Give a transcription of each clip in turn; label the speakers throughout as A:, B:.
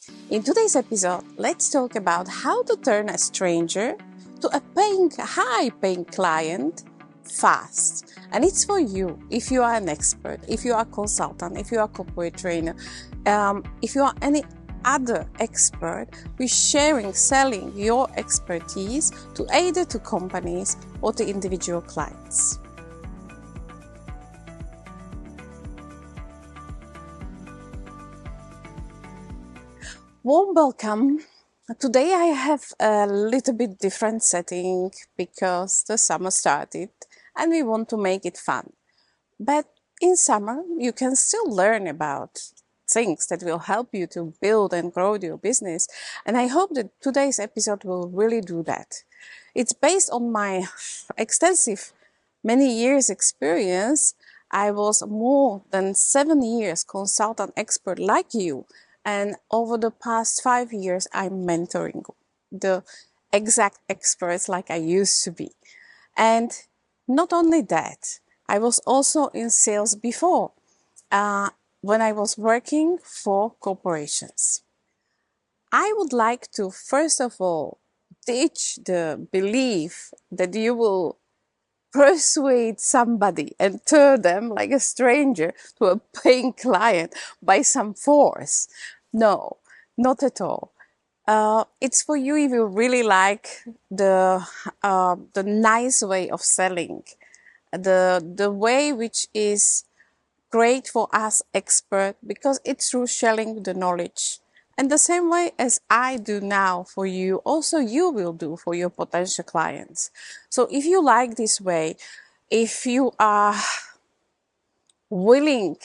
A: In today's episode, let's talk about how to turn a stranger to a high-paying client fast. And it's for you if you are an expert, if you are a consultant, if you are a corporate trainer, if you are any other expert who is selling your expertise to either to companies or to individual clients. Warm welcome. Today I have a little bit different setting because the summer started and we want to make it fun. But in summer, you can still learn about things that will help you to build and grow your business. And I hope that today's episode will really do that. It's based on my extensive many years experience. I was more than 7 years consultant expert like you. And over the past 5 years, I'm mentoring the exact experts like I used to be. And not only that, I was also in sales before when I was working for corporations. I would like to, first of all, teach the belief that you will persuade somebody and turn them like a stranger to a paying client by some force. No, not at all. It's for you if you really like the nice way of selling, the way which is great for us expert because it's through sharing the knowledge. And the same way as I do now for you, also you will do for your potential clients. So if you like this way, if you are willing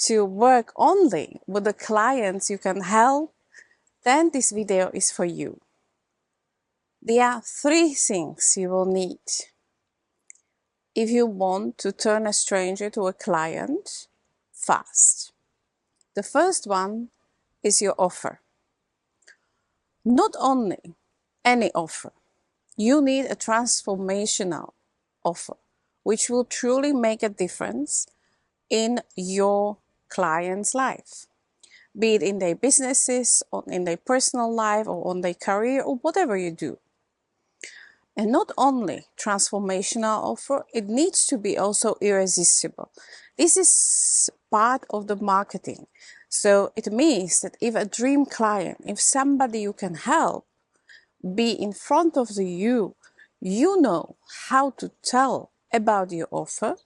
A: to work only with the clients you can help, then this video is for you. There are 3 things you will need if you want to turn a stranger to a client fast. The first one is your offer. Not only any offer, you need a transformational offer, which will truly make a difference in your client's life, be it in their businesses, or in their personal life, or on their career, or whatever you do. And not only transformational offer, it needs to be also irresistible. This is part of the marketing. So it means that if a dream client, if somebody you can help, be in front of you, you know how to tell about your offer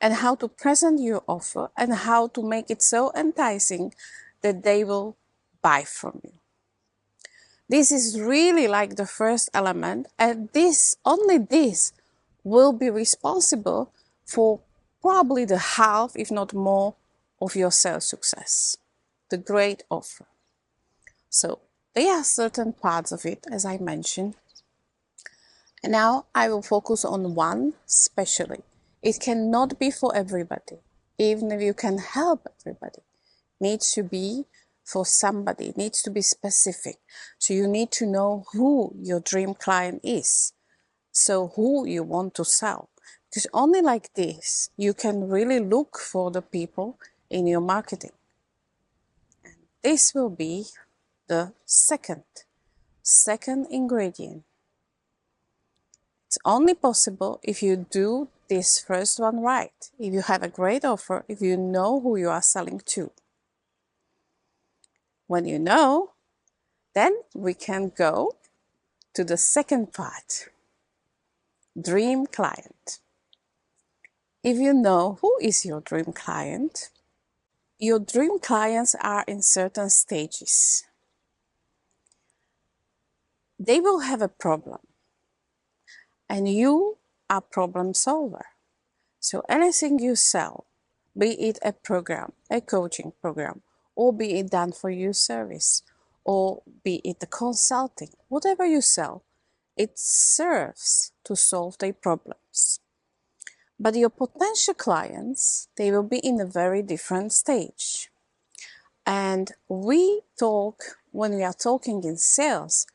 A: and how to present your offer and how to make it so enticing that they will buy from you. This is really like the first element, and only this will be responsible for probably the half, if not more, of your sales success. The great offer. So there are certain parts of it, as I mentioned. And now I will focus on one specially. It cannot be for everybody, even if you can help everybody. It needs to be for somebody, it needs to be specific. So you need to know who your dream client is. So who you want to sell. Because only like this, you can really look for the people in your marketing. And this will be the second ingredient. It's only possible if you do this first one right. If you have a great offer, if you know who you are selling to. When you know, then we can go to the second part. Dream client. If you know who is your dream client, your dream clients are in certain stages. They will have a problem. And you are problem solver. So anything you sell, be it a program, a coaching program, or be it done for you service, or be it the consulting, whatever you sell, it serves to solve their problems. But your potential clients, they will be in a very different stage. And when we are talking in sales,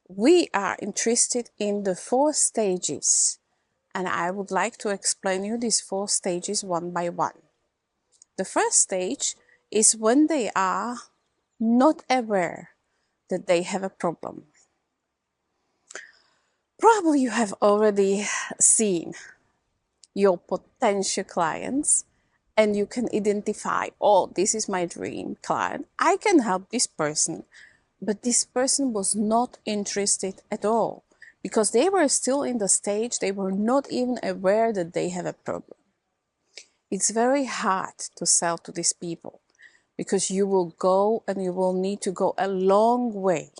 A: we are interested in the 4 stages. And I would like to explain you these 4 stages one by one. The first stage is when they are not aware that they have a problem. Probably you have already seen your potential clients and you can identify, oh, this is my dream client. I can help this person. But this person was not interested at all because they were still in the stage, they were not even aware that they have a problem. It's very hard to sell to these people because you will go and you will need to go a long way.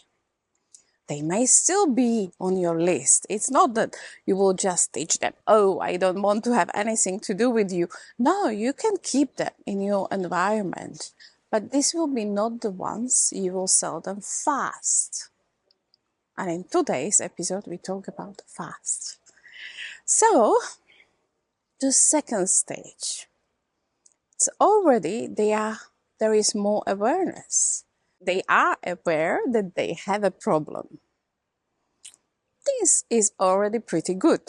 A: They may still be on your list. It's not that you will just teach them, oh, I don't want to have anything to do with you. No, you can keep them in your environment, but this will be not the ones you will sell them fast. And in today's episode, we talk about fast. So, the second stage. It's already there is more awareness. They are aware that they have a problem. This is already pretty good.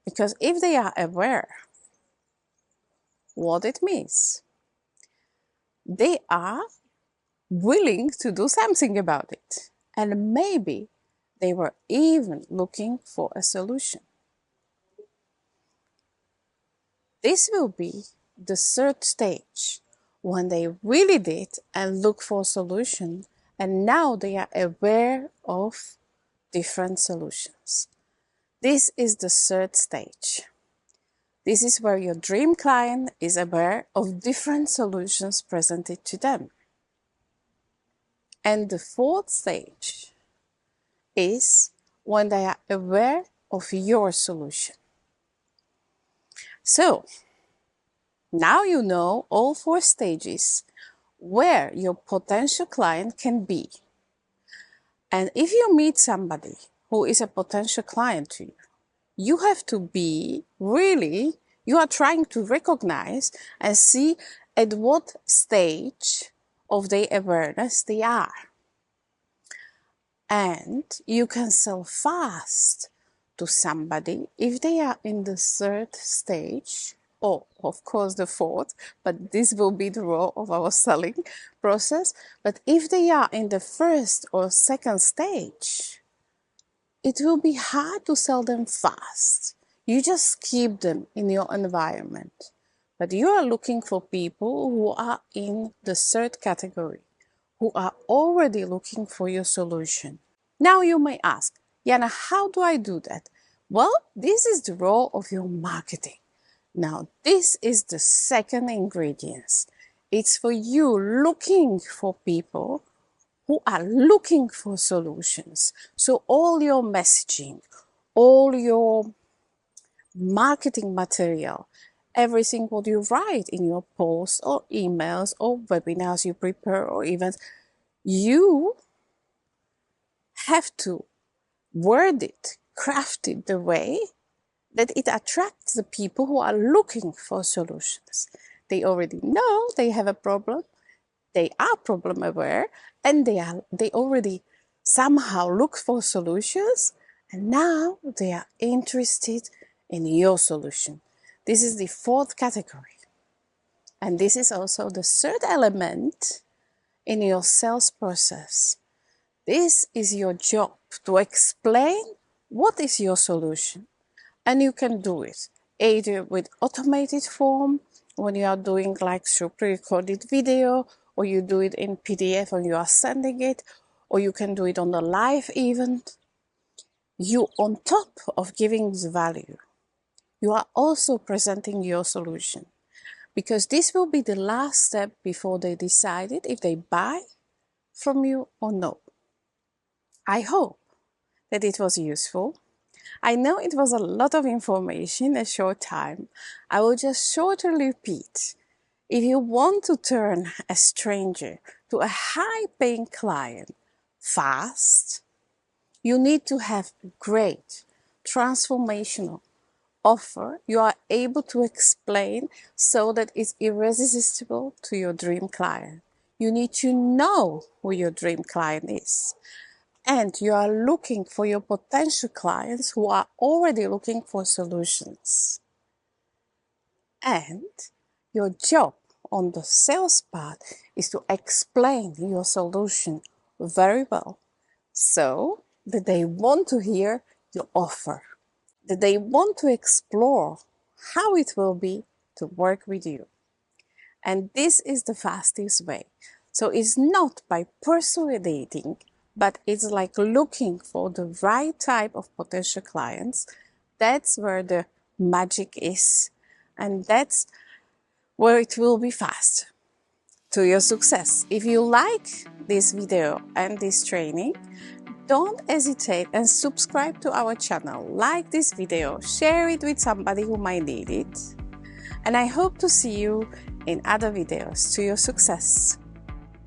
A: Because if they are aware what it means, they are willing to do something about it. And maybe they were even looking for a solution. This will be the third stage, when they really did and look for a solution, and now they are aware of different solutions. This is the third stage. This is where your dream client is aware of different solutions presented to them. And the fourth stage is when they are aware of your solution. So, now you know all four stages where your potential client can be. And if you meet somebody who is a potential client to you, you have to be really, you are trying to recognize and see at what stage of their awareness they are. And you can sell fast to somebody if they are in the third stage, or of course the fourth, but this will be the role of our selling process. But if they are in the first or second stage, it will be hard to sell them fast. You just keep them in your environment. But you are looking for people who are in the third category, who are already looking for your solution. Now you may ask, Jana, how do I do that? Well, this is the role of your marketing. Now, this is the second ingredient. It's for you looking for people who are looking for solutions. So all your messaging, all your marketing material, everything what you write in your posts or emails or webinars you prepare or events, you have to word it, craft it the way that it attracts the people who are looking for solutions. They already know they have a problem, they are problem aware, and they already somehow look for solutions, and now they are interested in your solution. This is the fourth category. And this is also the third element in your sales process. This is your job, to explain what is your solution. And you can do it either with automated form, when you are doing like through pre-recorded video, or you do it in PDF and you are sending it, or you can do it on the live event. You, on top of giving the value, you are also presenting your solution, because this will be the last step before they decided if they buy from you or no. I hope that it was useful. I know it was a lot of information in a short time. I will just shortly repeat. If you want to turn a stranger to a high-paying client fast, you need to have a great transformational offer you are able to explain so that it's irresistible to your dream client. You need to know who your dream client is. And you are looking for your potential clients who are already looking for solutions. And your job on the sales part is to explain your solution very well, so that they want to hear your offer, that they want to explore how it will be to work with you. And this is the fastest way. So it's not by persuading, but it's like looking for the right type of potential clients. That's where the magic is. And that's where it will be fast to your success. If you like this video and this training, don't hesitate and subscribe to our channel. Like this video, share it with somebody who might need it. And I hope to see you in other videos to your success.